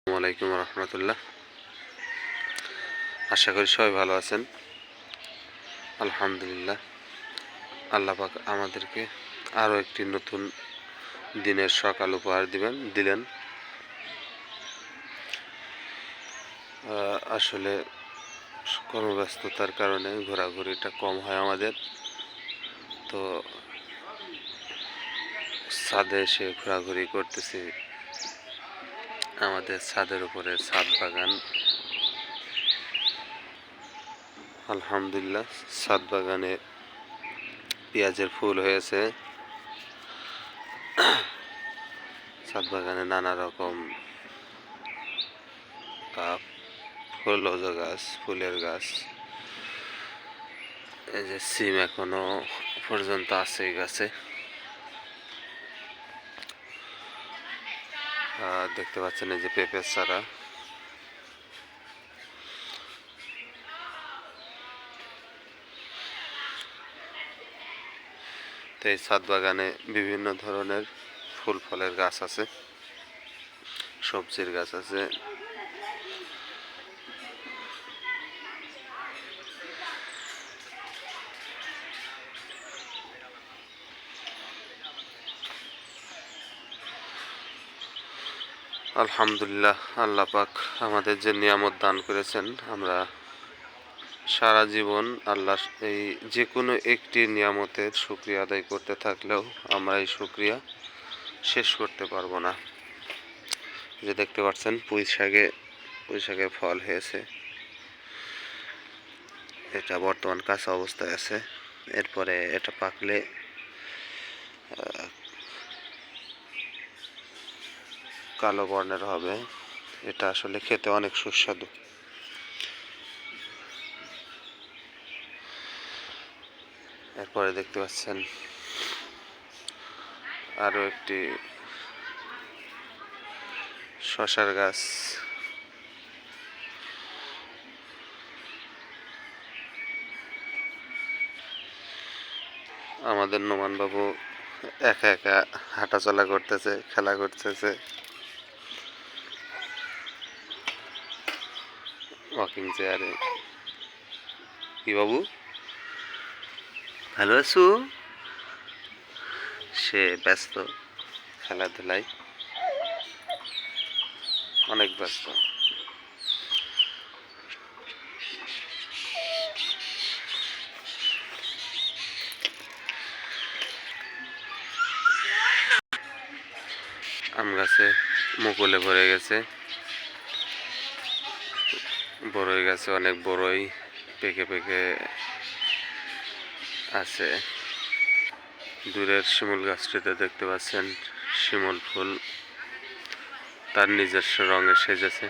আসসালামু আলাইকুম রহমতুল্লাহ। আশা করি সবাই ভালো আছেন। আলহামদুলিল্লাহ, আল্লাহ পাক আমাদেরকে আরও একটি নতুন দিনের সকাল উপহার দিলেন। আসলে কর্মব্যস্ততার কারণে ঘোরাঘুরিটা কম হয় আমাদের, তো ছাদে এসে ঘোরাঘুরি করতেছি। আমাদের ছাদের উপরে ছাদ বাগান, আলহামদুলিল্লাহ। ছাদ বাগানে পেঁয়াজের ফুল হয়েছে। ছাদ বাগানে নানা রকম ফলজ গাছ, ফুলের গাছ। এই যে সিম এখনো পর্যন্ত আছে এই গাছে। দেখতে পাচ্ছেন এই যে পেঁপের চারা। তো এই ছাদ বাগানে বিভিন্ন ধরনের ফুল ফলের গাছ আছে, সবজির গাছ আছে। আলহামদুলিল্লাহ, আল্লাহ পাক আমাদের যে নিয়ামত দান করেছেন, আমরা সারা জীবন আল্লাহর এই যে কোনো একটি নিয়ামতের শুকরিয়া আদায় করতে থাকলেও আমরা এই শুকরিয়া শেষ করতে পারবো না। যে দেখতে পাচ্ছেন পুঁই শাকের ফল হয়েছে। এটা বর্তমান কাঁচা অবস্থায় আছে, এরপরে এটা পাকলে কালো বর্ণের হবে। এটা আসলে খেতে অনেক সুস্বাদু। এরপরে দেখতে পাচ্ছেন আরো একটি শসার গাছ। আমাদের নোমান বাবু একা একা হাঁটাচলা করতেছে, খেলা করতেছে, ওয়াকিং চেয়ারে। কি বাবু, ভালো আছো? সে ব্যস্ত খেলাধুলায়, অনেক ব্যস্ত। আম গাছে মুকুলে ভরে গেছে, বড়ই গাছে অনেক বড়ই পেকে পেকে আছে। দূরের শিমুল গাছটিতে দেখতে পাচ্ছেন শিমুল ফুল তার নিজস্ব রঙে সেজেছে।